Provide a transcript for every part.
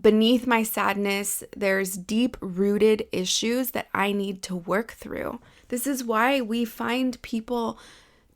beneath my sadness, there's deep-rooted issues that I need to work through. This is why we find people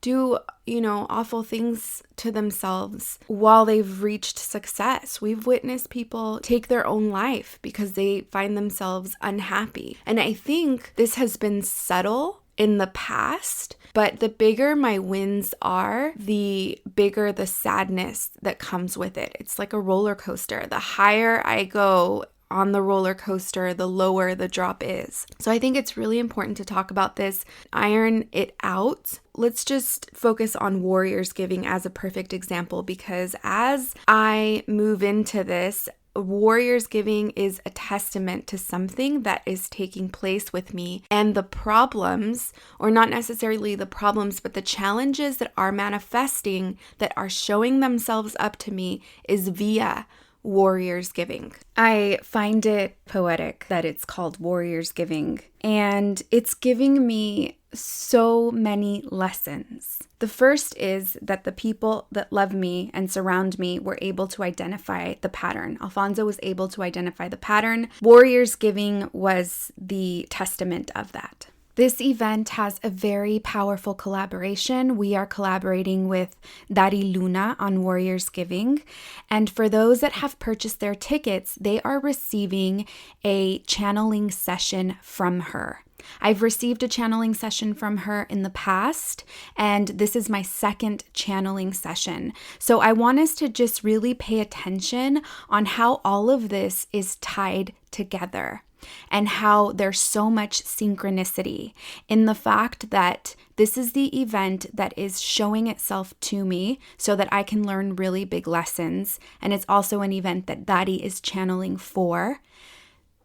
do, awful things to themselves while they've reached success. We've witnessed people take their own life because they find themselves unhappy. And I think this has been subtle in the past, but the bigger my wins are, the bigger the sadness that comes with it. It's like a roller coaster. The higher I go on the roller coaster, the lower the drop is. So I think it's really important to talk about this, iron it out. Let's just focus on Warriors Giving as a perfect example, because as I move into this, Warriors Giving is a testament to something that is taking place with me, and the problems, or not necessarily the problems, but the challenges that are manifesting, that are showing themselves up to me, is via Warriors Giving. I find it poetic that it's called Warriors Giving, and it's giving me so many lessons. The first is that the people that love me and surround me were able to identify the pattern. Alfonso was able to identify the pattern. Warriors Giving was the testament of that. This event has a very powerful collaboration. We are collaborating with Dari on Warriors Giving. And for those that have purchased their tickets, they are receiving a channeling session from her. I've received a channeling session from her in the past, and this is my second channeling session. So I want us to just really pay attention on how all of this is tied together, and how there's so much synchronicity in the fact that this is the event that is showing itself to me so that I can learn really big lessons. And it's also an event that Dari is channeling for.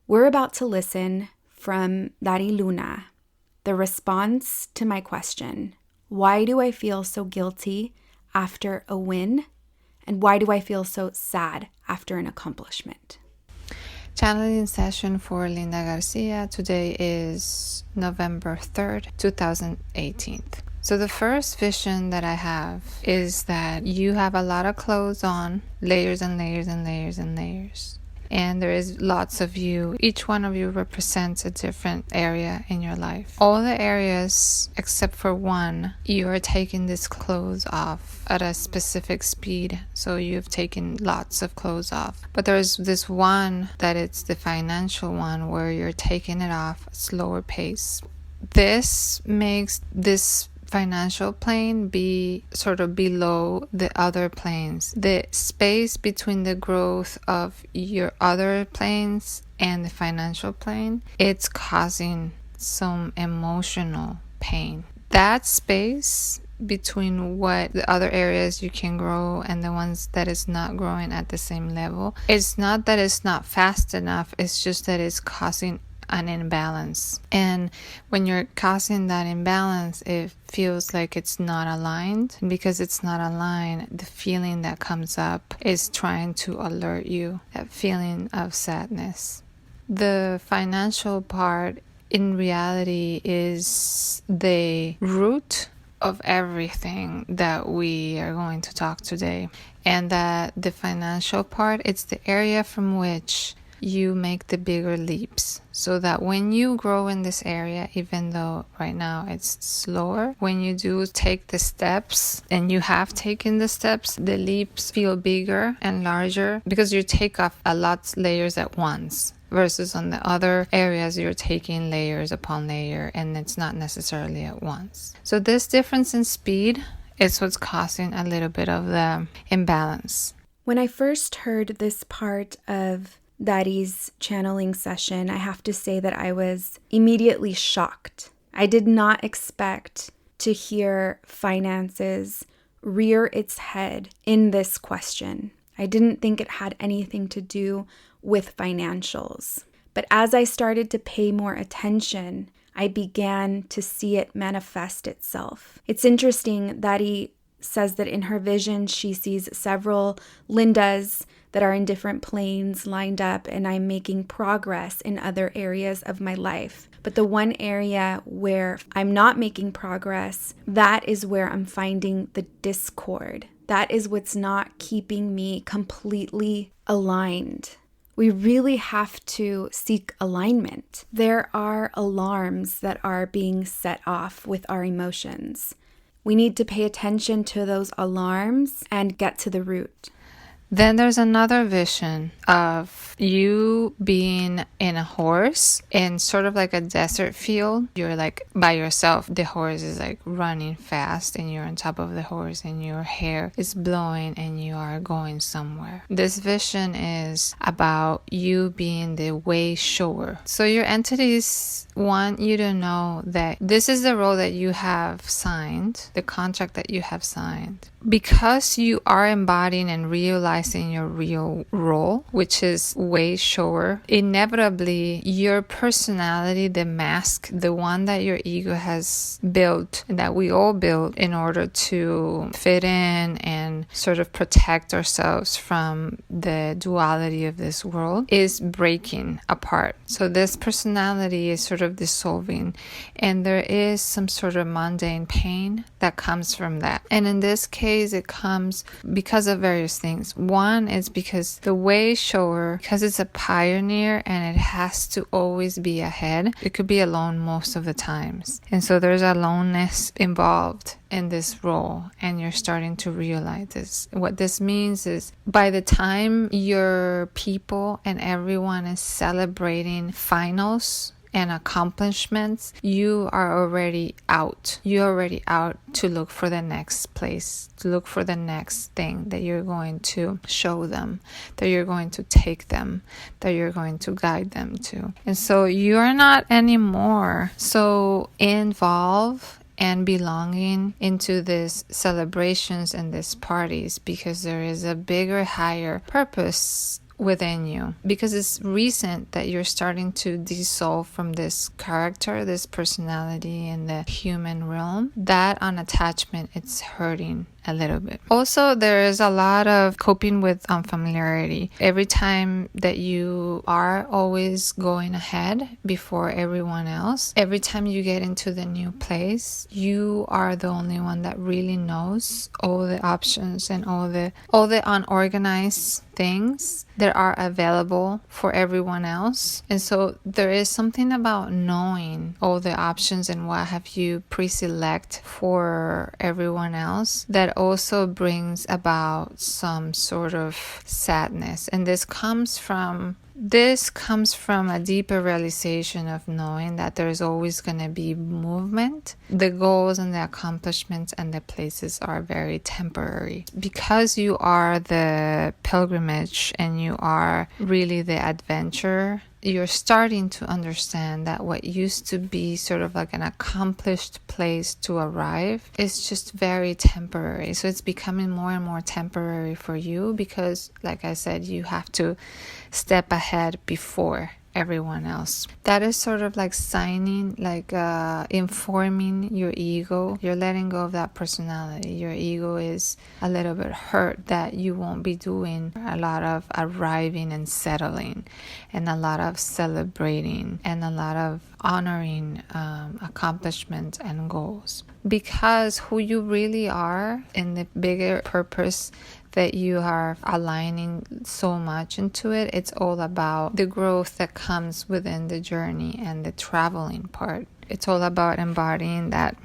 We're about to listen from Dari Luna, the response to my question, why do I feel so guilty after a win? And why do I feel so sad after an accomplishment? Channeling session for Linda Garcia. Today is November 3rd, 2018. So the first vision that I have is that you have a lot of clothes on, layers and layers and layers and layers. And there is lots of you. Each one of you represents a different area in your life. All the areas except for one, you are taking these clothes off at a specific speed. So you've taken lots of clothes off. But there's this one that it's the financial one where you're taking it off at a slower pace. This makes this financial plane be sort of below the other planes. The space between the growth of your other planes and the financial plane, it's causing some emotional pain. That space between what the other areas you can grow and the ones that is not growing at the same level, it's not that it's not fast enough, it's just that it's causing an imbalance. And when you're causing that imbalance, it feels like it's not aligned. And because it's not aligned, the feeling that comes up is trying to alert you, that feeling of sadness. The financial part in reality is the root of everything that we are going to talk today. And that the financial part, it's the area from which you make the bigger leaps, so that when you grow in this area, even though right now it's slower, when you do take the steps, and you have taken the steps, the leaps feel bigger and larger because you take off a lot layers at once, versus on the other areas you're taking layers upon layer and it's not necessarily at once. So this difference in speed is what's causing a little bit of the imbalance. When I first heard this part of Dari's channeling session, I have to say that I was immediately shocked. I did not expect to hear finances rear its head in this question. I didn't think it had anything to do with financials. But as I started to pay more attention, I began to see it manifest itself. It's interesting, Dari says that in her vision, she sees several Lindas that are in different planes lined up, and I'm making progress in other areas of my life. But the one area where I'm not making progress, that is where I'm finding the discord. That is what's not keeping me completely aligned we really have to seek alignment. There are alarms that are being set off with our emotions. We need to pay attention to those alarms and get to the root. Then there's another vision of you being in a horse in sort of like a desert field. You're like by yourself. The horse is like running fast and you're on top of the horse and your hair is blowing and you are going somewhere. This vision is about you being the way shower. So your entities want you to know that this is the role that you have signed, the contract that you have signed. Because you are embodying and realizing your real role, which is way shower, inevitably your personality, the mask, the one that your ego has built and that we all build in order to fit in and sort of protect ourselves from the duality of this world, is breaking apart. So this personality is sort of dissolving and there is some sort of mundane pain that comes from that. And in this case, it comes because of various things. One is because the way shower, because it's a pioneer and it has to always be ahead, it could be alone most of the times. And so there's aloneness involved in this role and you're starting to realize this. What this means is by the time your people and everyone is celebrating finals and accomplishments, you are already out. You're already out to look for the next place, to look for the next thing that you're going to show them, that you're going to take them, that you're going to guide them to. And so you're not anymore so involved and belonging into these celebrations and these parties because there is a bigger, higher purpose within you, because it's recent that you're starting to dissolve from this character, this personality in the human realm. That unattachment, it's hurting a little bit. Also, there is a lot of coping with unfamiliarity. Every time that you are always going ahead before everyone else, every time you get into the new place, you are the only one that really knows all the options and all the unorganized things that are available for everyone else. And so there is something about knowing all the options and what have you pre-select for everyone else that also brings about some sort of sadness. And this comes from a deeper realization of knowing that there's always going to be movement. The goals and the accomplishments and the places are very temporary. Because you are the pilgrimage and you are really the adventure, you're starting to understand that what used to be sort of like an accomplished place to arrive is just very temporary. So it's becoming more and more temporary for you because, like I said, you have to step ahead before everyone else. That is sort of like signing, like informing your ego. You're letting go of that personality. Your ego is a little bit hurt that you won't be doing a lot of arriving and settling and a lot of celebrating and a lot of honoring accomplishments and goals. Because who you really are in the bigger purpose that you are aligning so much into it, it's all about the growth that comes within the journey and the traveling part. It's all about embodying that.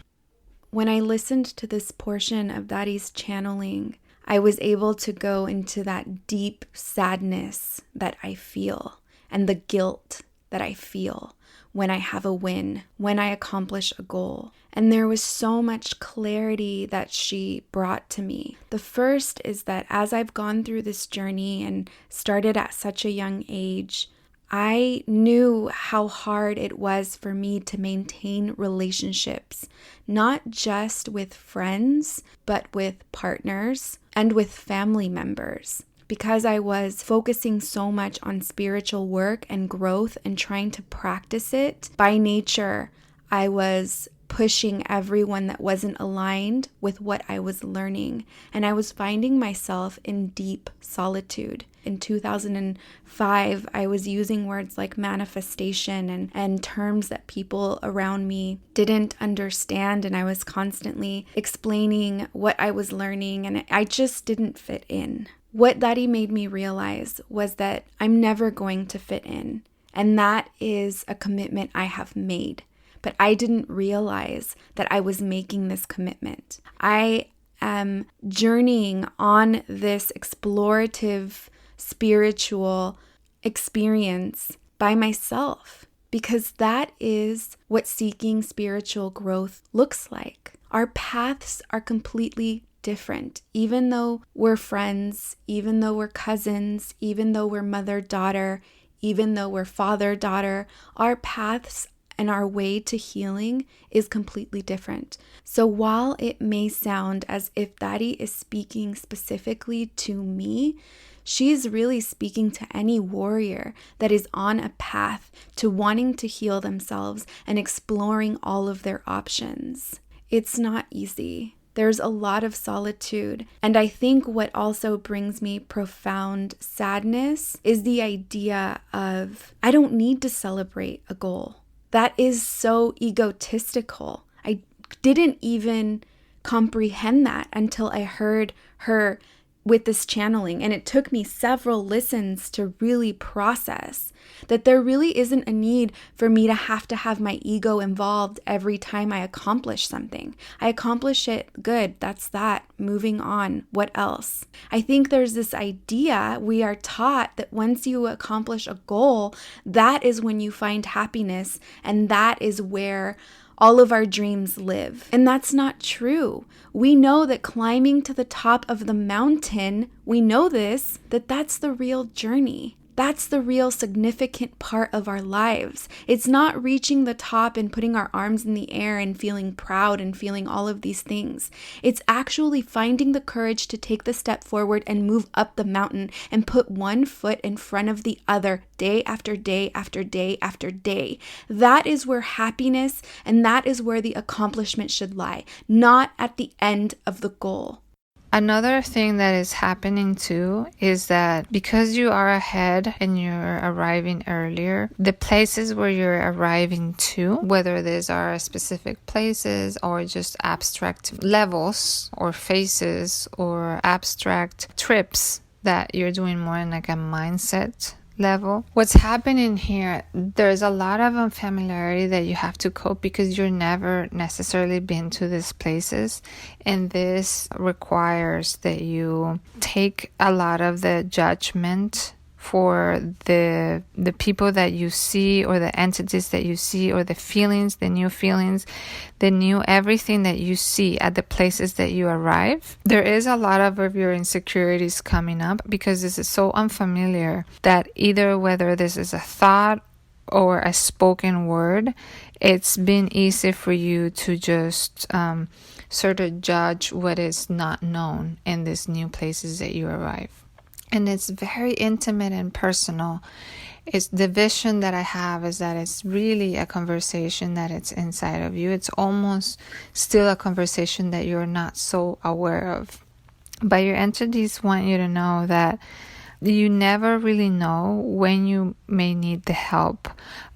When I listened to this portion of Dari's channeling, I was able to go into that deep sadness that I feel and the guilt that I feel when I have a win, when I accomplish a goal. And there was so much clarity that she brought to me. The first is that as I've gone through this journey and started at such a young age, I knew how hard it was for me to maintain relationships, not just with friends, but with partners and with family members. Because I was focusing so much on spiritual work and growth and trying to practice it, by nature, I was pushing everyone that wasn't aligned with what I was learning. And I was finding myself in deep solitude. In 2005, I was using words like manifestation and terms that people around me didn't understand. And I was constantly explaining what I was learning, and I just didn't fit in. what Dari made me realize was that I'm never going to fit in. And that is a commitment I have made. But I didn't realize that I was making this commitment. I am journeying on this explorative spiritual experience by myself, because that is what seeking spiritual growth looks like. Our paths are completely different. Even though we're friends, even though we're cousins, even though we're mother-daughter, even though we're father-daughter, our paths and our way to healing is completely different. So while it may sound as if Dari is speaking specifically to me, she's really speaking to any warrior that is on a path to wanting to heal themselves and exploring all of their options. It's not easy. There's a lot of solitude. And I think what also brings me profound sadness is the idea of, I don't need to celebrate a goal. That is so egotistical. I didn't even comprehend that until I heard her with this channeling. And it took me several listens to really process that there really isn't a need for me to have my ego involved every time I accomplish something. I accomplish it, good, that's that, moving on, what else? I think there's this idea we are taught that once you accomplish a goal, that is when you find happiness, and that is where all of our dreams live. And that's not true. We know that climbing to the top of the mountain, we know this, that's the real journey. That's the real significant part of our lives. It's not reaching the top and putting our arms in the air and feeling proud and feeling all of these things. It's actually finding the courage to take the step forward and move up the mountain and put one foot in front of the other day after day after day after day. That is where happiness and that is where the accomplishment should lie, not at the end of the goal. Another thing that is happening too is that because you are ahead and you're arriving earlier, the places where you're arriving to, whether these are specific places or just abstract levels or phases or abstract trips that you're doing more in like a mindset level. What's happening here, there's a lot of unfamiliarity that you have to cope because you're never necessarily been to these places, and this requires that you take a lot of the judgment for the people that you see or the entities that you see or the feelings, the new everything that you see at the places that you arrive. There is a lot of your insecurities coming up because this is so unfamiliar that either whether this is a thought or a spoken word, it's been easy for you to just sort of judge what is not known in these new places that you arrive. And it's very intimate and personal. It's the vision that I have is that it's really a conversation that it's inside of you. It's almost still a conversation that you're not so aware of. But your entities want you to know that you never really know when you may need the help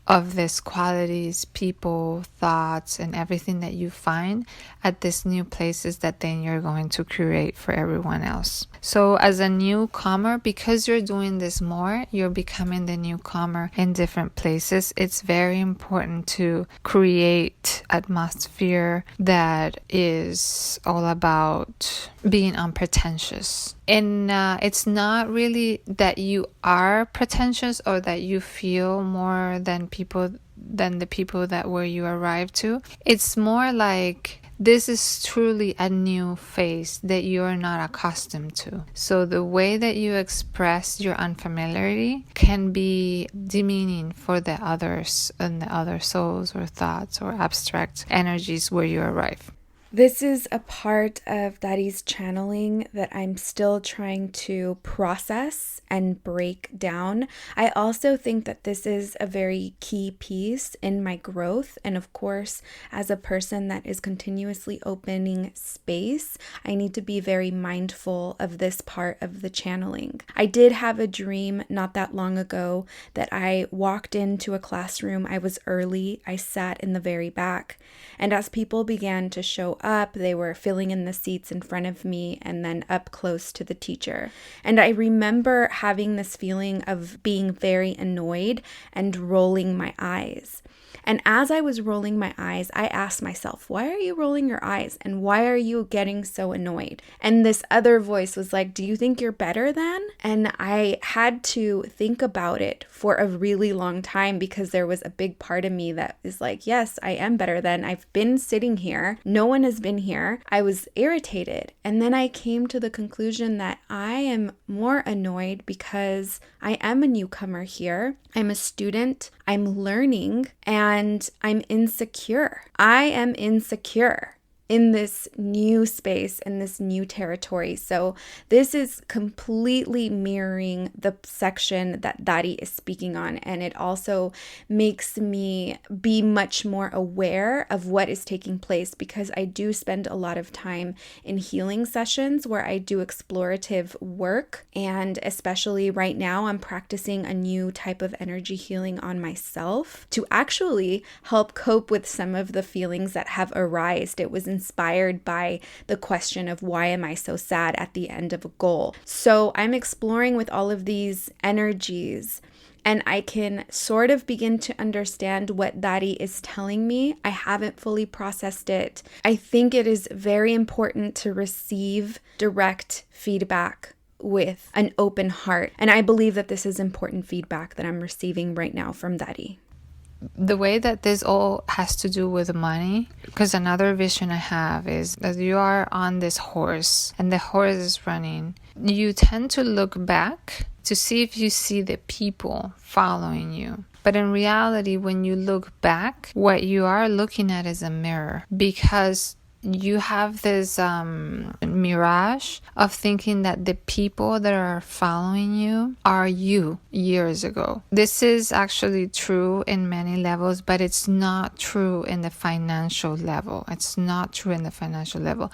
of these qualities, people, thoughts, and everything that you find at these new places that then you're going to create for everyone else. So as a newcomer, because you're doing this more, you're becoming the newcomer in different places. It's very important to create atmosphere that is all about being unpretentious. And it's not really that you are pretentious or that you feel more than the people that where you arrive to. It's more like this is truly a new phase that you're not accustomed to. So the way that you express your unfamiliarity can be demeaning for the others and the other souls or thoughts or abstract energies where you arrive. This is a part of Dari's channeling that I'm still trying to process and break down. I also think that this is a very key piece in my growth. And of course, as a person that is continuously opening space, I need to be very mindful of this part of the channeling. I did have a dream not that long ago that I walked into a classroom. I was early. I sat in the very back. And as people began to show up. They were filling in the seats in front of me and then up close to the teacher. And I remember having this feeling of being very annoyed and rolling my eyes. And as I was rolling my eyes, I asked myself, why are you rolling your eyes? And why are you getting so annoyed? And this other voice was like, do you think you're better than? And I had to think about it for a really long time because there was a big part of me that is like, yes, I am better than. I've been sitting here. No one has been here. I was irritated. And then I came to the conclusion that I am more annoyed because I am a newcomer here. I'm a student. I'm learning and I'm insecure. I am insecure in this new space, in this new territory. So this is completely mirroring the section that Dari is speaking on. And it also makes me be much more aware of what is taking place because I do spend a lot of time in healing sessions where I do explorative work. And especially right now, I'm practicing a new type of energy healing on myself to actually help cope with some of the feelings that have arisen. It was inspired by the question of why am I so sad at the end of a goal. So I'm exploring with all of these energies and I can sort of begin to understand what Dari is telling me. I haven't fully processed it. I think it is very important to receive direct feedback with an open heart. And I believe that this is important feedback that I'm receiving right now from Dari. The way that this all has to do with money, because another vision I have is that you are on this horse and the horse is running. You tend to look back to see if you see the people following you. But in reality, when you look back, what you are looking at is a mirror because you have this mirage of thinking that the people that are following you are you years ago. This is actually true in many levels, but it's not true in the financial level. It's not true in the financial level.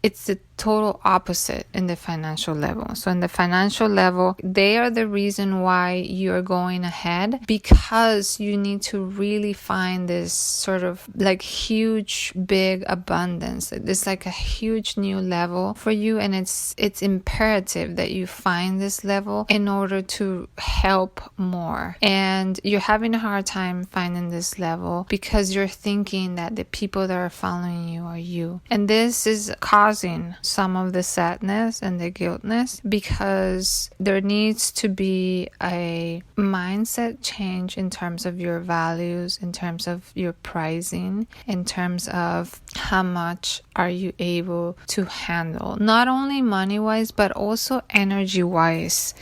It's the total opposite in the financial level. So in the financial level, they are the reason why you're going ahead because you need to really find this sort of like huge, big abundance. It's like a huge new level for you, and it's imperative that you find this level in order to help more. And you're having a hard time finding this level because you're thinking that the people that are following you are you. And this is causing some of the sadness and the guiltness because there needs to be a mindset change in terms of your values, in terms of your pricing, in terms of how much are you able to handle, not only money-wise, but also energy-wise.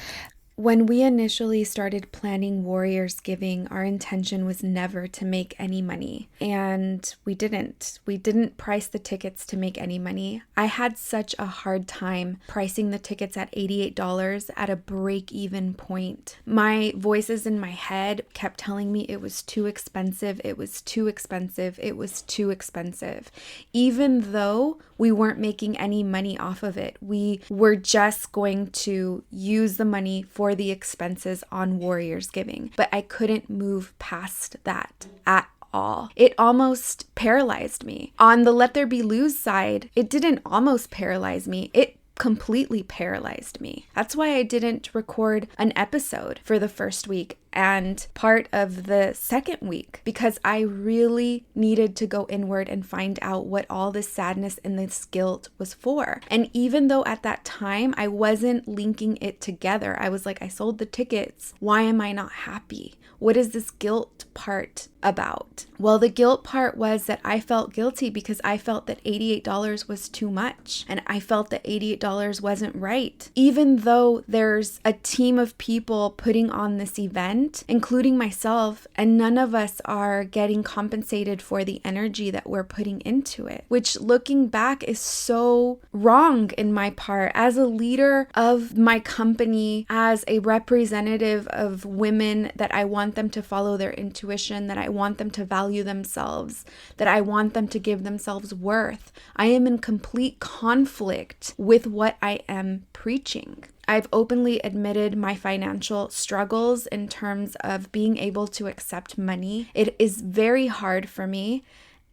When we initially started planning Warriors Giving, our intention was never to make any money. And we didn't. We didn't price the tickets to make any money. I had such a hard time pricing the tickets at $88 at a break-even point. My voices in my head kept telling me it was too expensive, it was too expensive, it was too expensive. Even though we weren't making any money off of it, we were just going to use the money for the expenses on Warriors Giving. But I couldn't move past that at all. It almost paralyzed me. On the Let There Be Lose side, it didn't almost paralyze me. It completely paralyzed me. That's why I didn't record an episode for the first week and part of the second week, because I really needed to go inward and find out what all this sadness and this guilt was for. And even though at that time I wasn't linking it together, I was like, I sold the tickets. Why am I not happy? What is this guilt part about? Well, the guilt part was that I felt guilty because I felt that $88 was too much. And I felt that $88 wasn't right. Even though there's a team of people putting on this event, including myself, and none of us are getting compensated for the energy that we're putting into it, which looking back is so wrong in my part. As a leader of my company, as a representative of women that I want them to follow their intuition, that I want them to value themselves, that I want them to give themselves worth, I am in complete conflict with what I am preaching. I've openly admitted my financial struggles in terms of being able to accept money. It is very hard for me.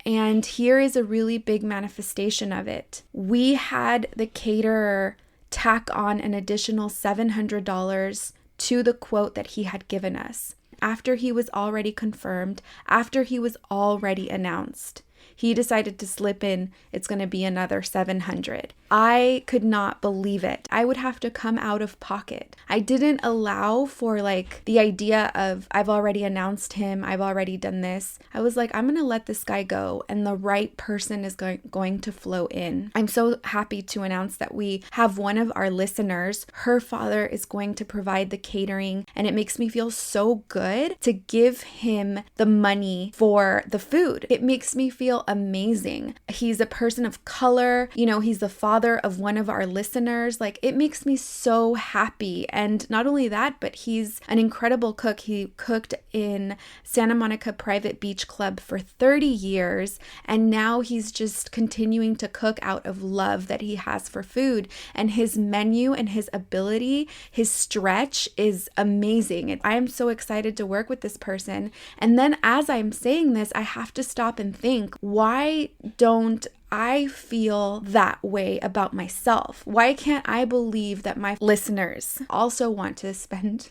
And here is a really big manifestation of it. We had the caterer tack on an additional $700 to the quote that he had given us. After he was already confirmed, after he was already announced, he decided to slip in, it's going to be another 700. I could not believe it. I would have to come out of pocket. I didn't allow for like the idea of I've already announced him, I've already done this. I was like, I'm going to let this guy go and the right person is going to flow in. I'm so happy to announce that we have one of our listeners. Her father is going to provide the catering, and it makes me feel so good to give him the money for the food. It makes me feel amazing. He's a person of color. You know, he's the father of one of our listeners. Like, it makes me so happy. And not only that, but he's an incredible cook. He cooked in Santa Monica Private Beach Club for 30 years. And now he's just continuing to cook out of love that he has for food. And his menu and his ability, his stretch is amazing. And I am so excited to work with this person. And then as I'm saying this, I have to stop and think, why don't I feel that way about myself? Why can't I believe that my listeners also want to spend?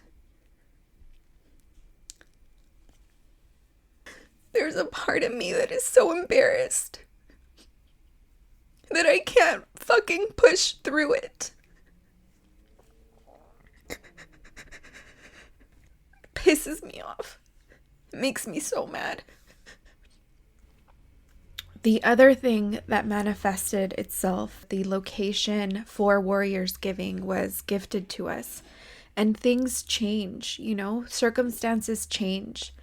There's a part of me that is so embarrassed that I can't fucking push through it. It pisses me off. It makes me so mad. The other thing that manifested itself, the location for Warriors Giving was gifted to us. And things change, you know, circumstances change.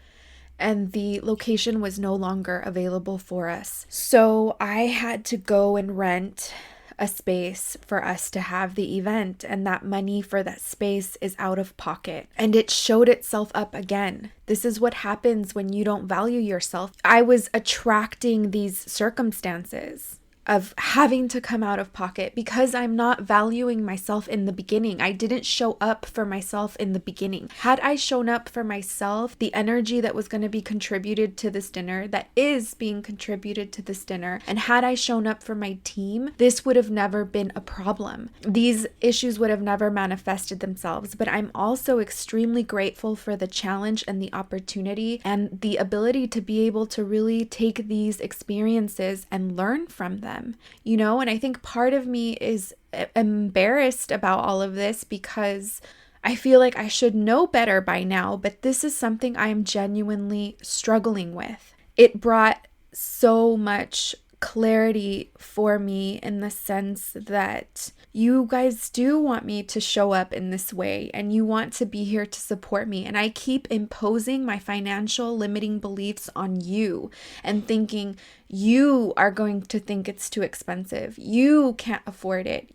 And the location was no longer available for us. So I had to go and rent a space for us to have the event, and that money for that space is out of pocket. And it showed itself up again. This is what happens when you don't value yourself. I was attracting these circumstances of having to come out of pocket because I'm not valuing myself in the beginning. I didn't show up for myself in the beginning. Had I shown up for myself, the energy that was going to be contributed to this dinner, that is being contributed to this dinner, and had I shown up for my team, this would have never been a problem. These issues would have never manifested themselves. But I'm also extremely grateful for the challenge and the opportunity and the ability to be able to really take these experiences and learn from them. You know, and I think part of me is embarrassed about all of this because I feel like I should know better by now, but this is something I am genuinely struggling with. It brought so much clarity for me in the sense that you guys do want me to show up in this way and you want to be here to support me. And I keep imposing my financial limiting beliefs on you and thinking you are going to think it's too expensive. You can't afford it.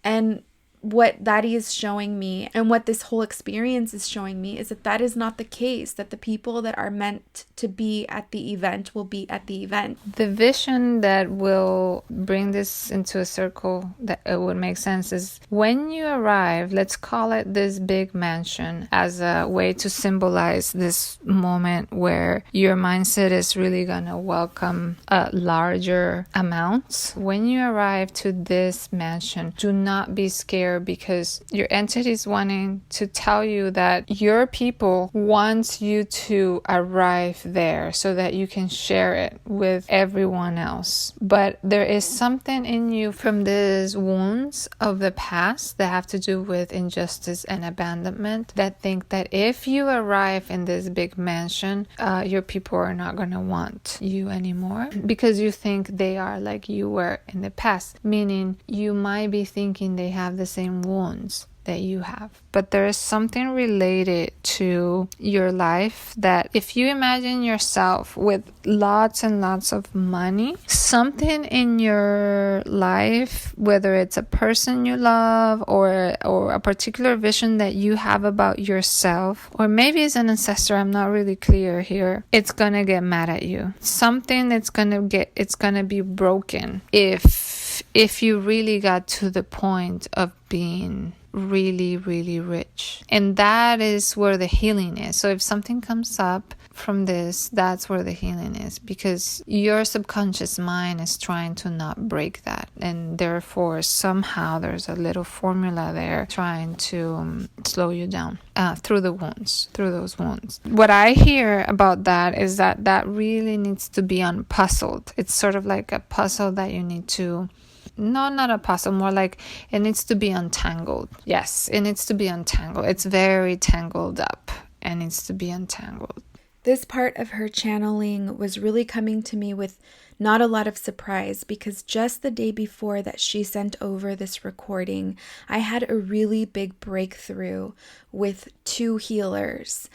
And what Dari is showing me and what this whole experience is showing me is that that is not the case, that the people that are meant to be at the event will be at the event. The vision that will bring this into a circle that it would make sense is when you arrive, let's call it this big mansion as a way to symbolize this moment where your mindset is really gonna welcome larger amounts. When you arrive to this mansion, do not be scared because your entity is wanting to tell you that your people want you to arrive there so that you can share it with everyone else. But there is something in you from these wounds of the past that have to do with injustice and abandonment that think that if you arrive in this big mansion, your people are not going to want you anymore because you think they are like you were in the past, meaning you might be thinking they have the same wounds that you have. But there is something related to your life that if you imagine yourself with lots and lots of money, something in your life, whether it's a person you love or a particular vision that you have about yourself, or maybe it's an ancestor, I'm not really clear here, it's gonna get mad at you. Something it's gonna be broken if you really got to the point of being really, really rich. And that is where the healing is. So if something comes up from this, that's where the healing is, because your subconscious mind is trying to not break that. And therefore, somehow there's a little formula there trying to slow you down through those wounds. What I hear about that is that really needs to be unpuzzled. It's sort of like a puzzle that you need to, no, not a puzzle, more like it needs to be untangled. Yes, it needs to be untangled. It's very tangled up and needs to be untangled. This part of her channeling was really coming to me with not a lot of surprise, because just the day before that she sent over this recording, I had a really big breakthrough with 2 healers.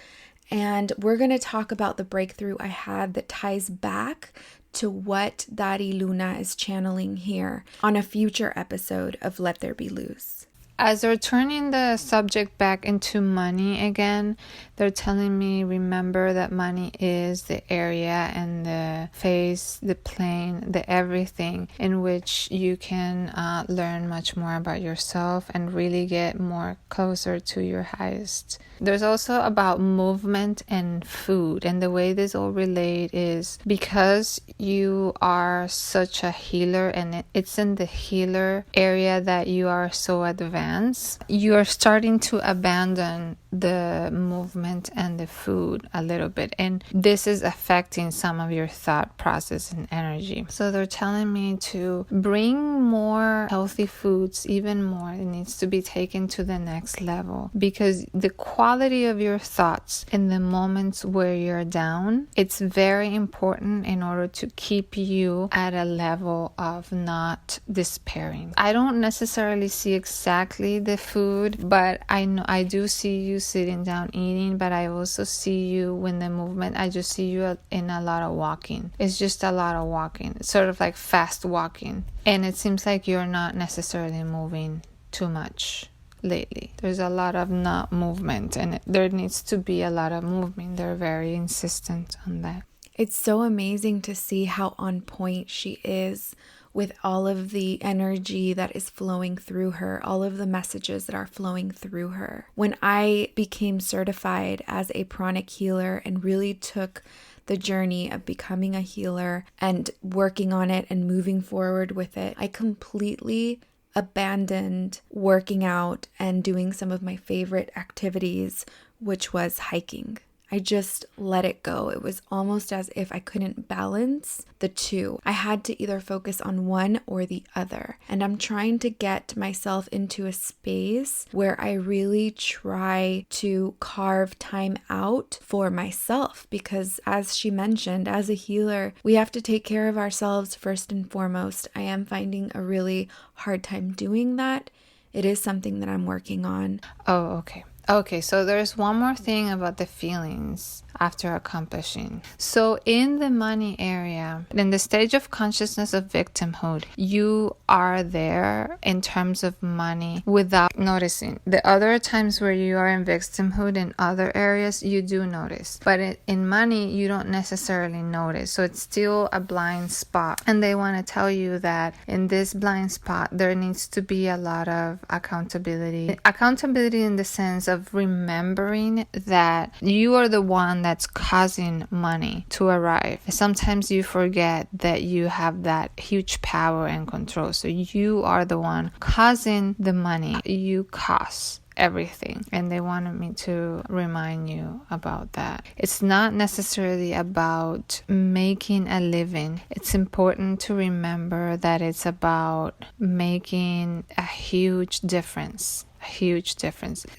And we're going to talk about the breakthrough I had that ties back to what Dari Luna is channeling here on a future episode of Let There Be Luz. As they're turning the subject back into money again, they're telling me, remember that money is the area and the phase, the plane, the everything in which you can learn much more about yourself and really get more closer to your highest. There's also about movement and food, and the way this all relate is because you are such a healer, and it's in the healer area that you are so advanced, you are starting to abandon the movement and the food a little bit, and this is affecting some of your thought process and energy. So they're telling me to bring more healthy foods, even more. It needs to be taken to the next level, because the quality of your thoughts in the moments where you're down, it's very important in order to keep you at a level of not despairing. I don't necessarily see exactly the food, but I know I do see you sitting down eating, but I also see you when the movement, I just see you in a lot of walking. It's just a lot of walking. It's sort of like fast walking. And it seems like you're not necessarily moving too much lately. There's a lot of not movement, and there needs to be a lot of movement. They're very insistent on that. It's so amazing to see how on point she is with all of the energy that is flowing through her, all of the messages that are flowing through her. When I became certified as a pranic healer and really took the journey of becoming a healer and working on it and moving forward with it, I completely abandoned working out and doing some of my favorite activities, which was hiking. I just let it go. It was almost as if I couldn't balance the two. I had to either focus on one or the other. And I'm trying to get myself into a space where I really try to carve time out for myself, because as she mentioned, as a healer, we have to take care of ourselves first and foremost. I am finding a really hard time doing that. It is something that I'm working on. Oh, okay. Okay, so there's one more thing about the feelings after accomplishing. So in the money area, in the stage of consciousness of victimhood, you are there in terms of money without noticing. The other times where you are in victimhood in other areas, you do notice. But in money, you don't necessarily notice. So it's still a blind spot. And they want to tell you that in this blind spot, there needs to be a lot of accountability. Accountability in the sense of remembering that you are the one that's causing money to arrive. Sometimes you forget that you have that huge power and control. So you are the one causing the money. You cause everything, and they wanted me to remind you about that. It's not necessarily about making a living. It's important to remember that it's about making a huge difference.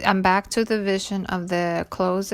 I'm back to the vision of the clothes.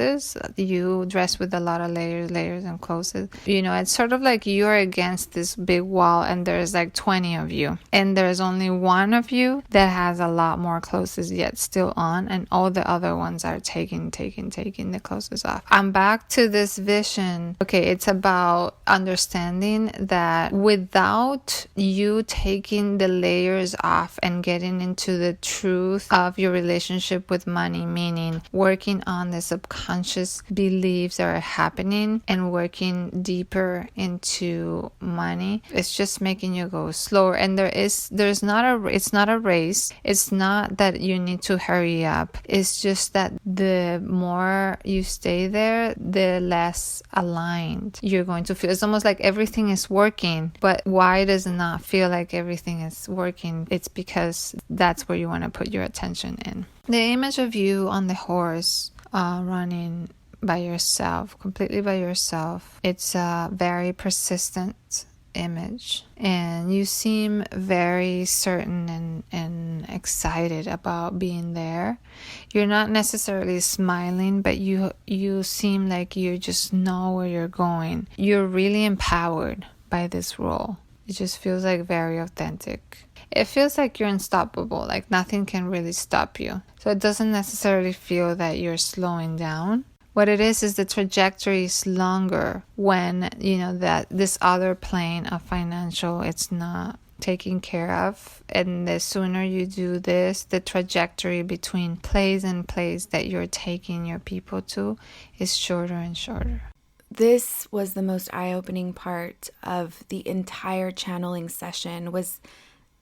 You dress with a lot of layers and clothes. You know, it's sort of like you're against this big wall and there's like 20 of you. And there's only one of you that has a lot more clothes yet still on, and all the other ones are taking the clothes off. I'm back to this vision. Okay, it's about understanding that without you taking the layers off and getting into the truth of your relationship with money, meaning working on the subconscious beliefs that are happening and working deeper into money. It's just making you go slower. And it's not a race. It's not that you need to hurry up. It's just that the more you stay there, the less aligned you're going to feel. It's almost like everything is working, but why does it not feel like everything is working? It's because that's where you want to put your attention in. The image of you on the horse running by yourself, completely by yourself, it's a very persistent image, and you seem very certain and excited about being there. You're not necessarily smiling, but you seem like you just know where you're going. You're really empowered by this role. It just feels like very authentic. It feels like you're unstoppable, like nothing can really stop you. So it doesn't necessarily feel that you're slowing down. What it is the trajectory is longer when, that this other plane of financial, it's not taken care of. And the sooner you do this, the trajectory between place and place that you're taking your people to is shorter and shorter. This was the most eye-opening part of the entire channeling session, was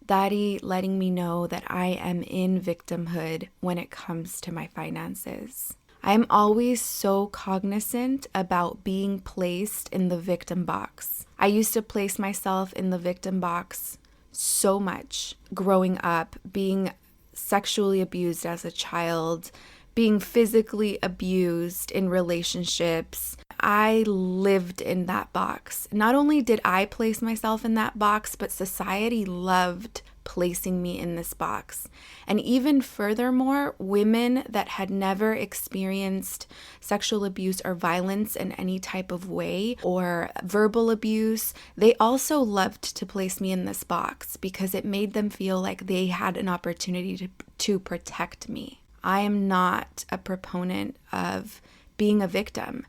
Dari letting me know that I am in victimhood when it comes to my finances. I'm always so cognizant about being placed in the victim box. I used to place myself in the victim box so much growing up, being sexually abused as a child, being physically abused in relationships. I lived in that box. Not only did I place myself in that box, but society loved placing me in this box. And even furthermore, women that had never experienced sexual abuse or violence in any type of way or verbal abuse, they also loved to place me in this box because it made them feel like they had an opportunity to protect me. I am not a proponent of being a victim.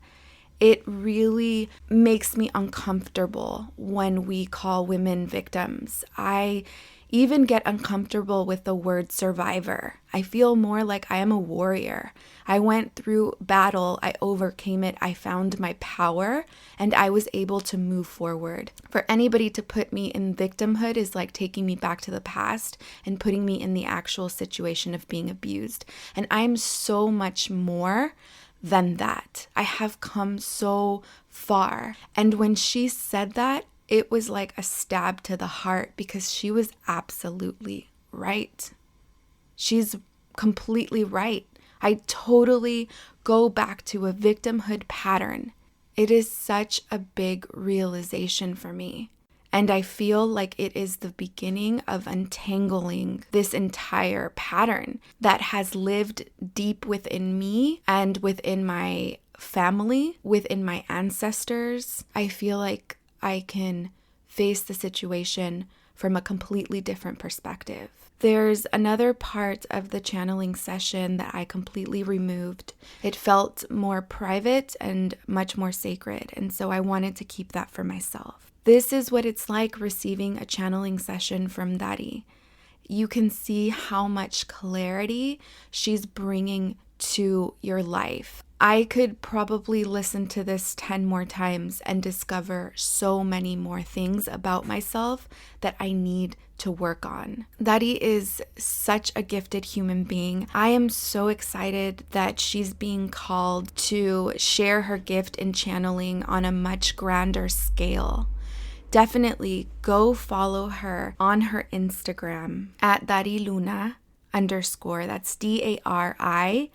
It really makes me uncomfortable when we call women victims. I even get uncomfortable with the word survivor. I feel more like I am a warrior. I went through battle, I overcame it, I found my power, and I was able to move forward. For anybody to put me in victimhood is like taking me back to the past and putting me in the actual situation of being abused. And I'm so much more than that. I have come so far. And when she said that, it was like a stab to the heart because she was absolutely right. She's completely right. I totally go back to a victimhood pattern. It is such a big realization for me. And I feel like it is the beginning of untangling this entire pattern that has lived deep within me and within my family, within my ancestors. I feel like I can face the situation from a completely different perspective. There's another part of the channeling session that I completely removed. It felt more private and much more sacred, and so I wanted to keep that for myself. This is what it's like receiving a channeling session from Dari. You can see how much clarity she's bringing to your life. I could probably listen to this 10 more times and discover so many more things about myself that I need to work on. Dari is such a gifted human being. I am so excited that she's being called to share her gift in channeling on a much grander scale. Definitely go follow her on her Instagram at dariluna_. That's DARILUNA_.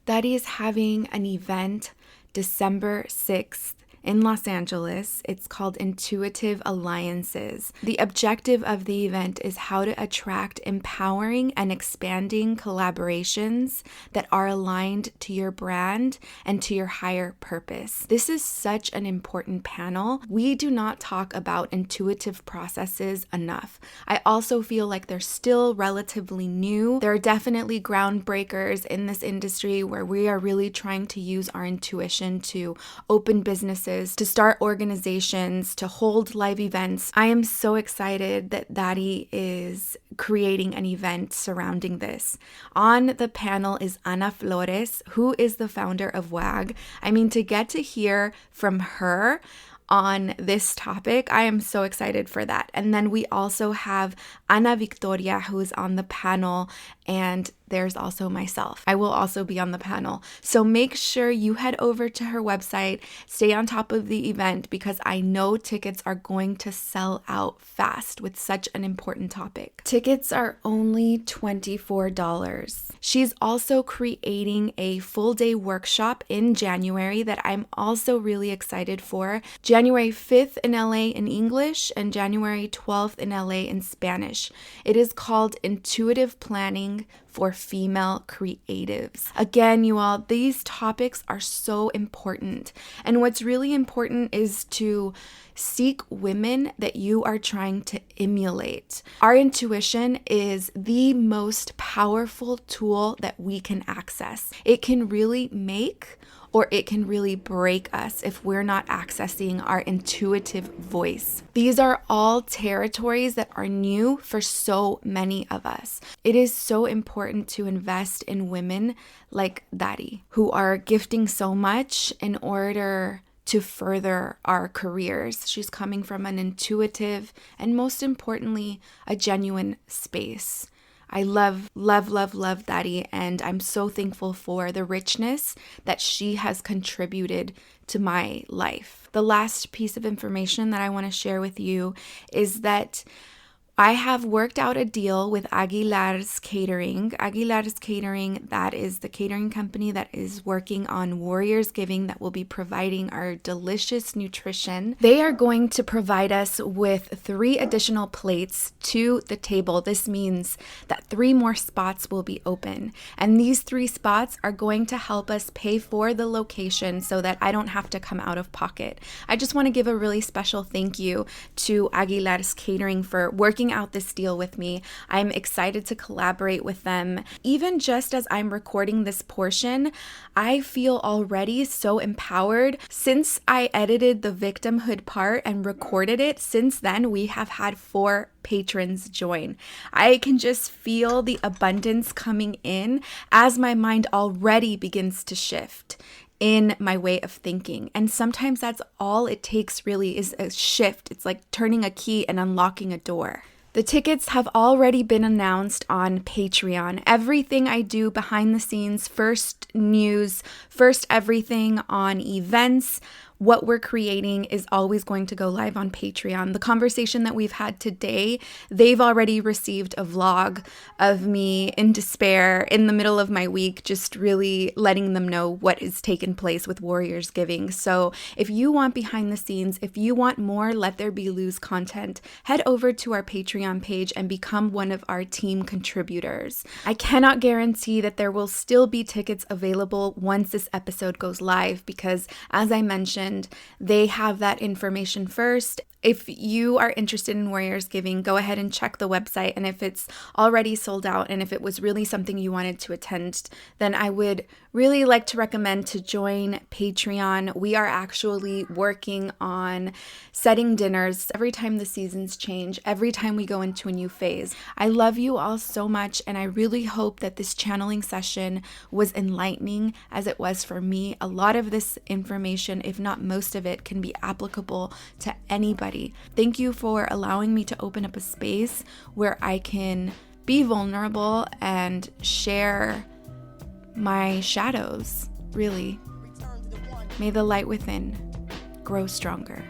Dari is having an event December 6th in Los Angeles. It's called Intuitive Alliances. The objective of the event is how to attract empowering and expanding collaborations that are aligned to your brand and to your higher purpose. This is such an important panel. We do not talk about intuitive processes enough. I also feel like they're still relatively new. There are definitely groundbreakers in this industry where we are really trying to use our intuition to open businesses, businesses, to start organizations, to hold live events. I am so excited that Dari is creating an event surrounding this. On the panel is Ana Flores, who is the founder of WAG. I mean, to get to hear from her on this topic, I am so excited for that. And then we also have Ana Victoria, who is on the panel, and there's also myself. I will also be on the panel. So make sure you head over to her website, stay on top of the event, because I know tickets are going to sell out fast with such an important topic. Tickets are only $24. She's also creating a full day workshop in January that I'm also really excited for. January 5th in LA in English and January 12th in LA in Spanish. It is called Intuitive Planning for Female Creatives. Again, you all, these topics are so important. And what's really important is to seek women that you are trying to emulate. Our intuition is the most powerful tool that we can access. It can really make or it can really break us if we're not accessing our intuitive voice. These are all territories that are new for so many of us. It is so important to invest in women like Dari, who are gifting so much in order to further our careers. She's coming from an intuitive and, most importantly, a genuine space. I love Dari, and I'm so thankful for the richness that she has contributed to my life. The last piece of information that I want to share with you is that I have worked out a deal with Aguilar's Catering. Aguilar's Catering, that is the catering company that is working on Warriors Giving, that will be providing our delicious nutrition. They are going to provide us with 3 additional plates to the table. This means that 3 more spots will be open. And these 3 spots are going to help us pay for the location so that I don't have to come out of pocket. I just want to give a really special thank you to Aguilar's Catering for working out this deal with me. I'm excited to collaborate with them. Even just as I'm recording this portion, I feel already so empowered. Since I edited the victimhood part and recorded it, since then we have had 4 patrons join. I can just feel the abundance coming in as my mind already begins to shift in my way of thinking. And sometimes that's all it takes, really, is a shift. It's like turning a key and unlocking a door. The tickets have already been announced on Patreon. Everything I do behind the scenes, first news, first everything on events, what we're creating is always going to go live on Patreon. The conversation that we've had today, they've already received a vlog of me in despair in the middle of my week, just really letting them know what has taken place with Warriors Giving. So if you want behind the scenes, if you want more Let There Be Lose content, head over to our Patreon page and become one of our team contributors. I cannot guarantee that there will still be tickets available once this episode goes live because, as I mentioned, they have that information first. If you are interested in Warriors Giving, go ahead and check the website. And if it's already sold out and if it was really something you wanted to attend, then I would really like to recommend to join Patreon. We are actually working on setting dinners every time the seasons change, every time we go into a new phase. I love you all so much, and I really hope that this channeling session was enlightening as it was for me. A lot of this information, if not most of it, can be applicable to anybody. Thank you for allowing me to open up a space where I can be vulnerable and share my shadows, really. May the light within grow stronger.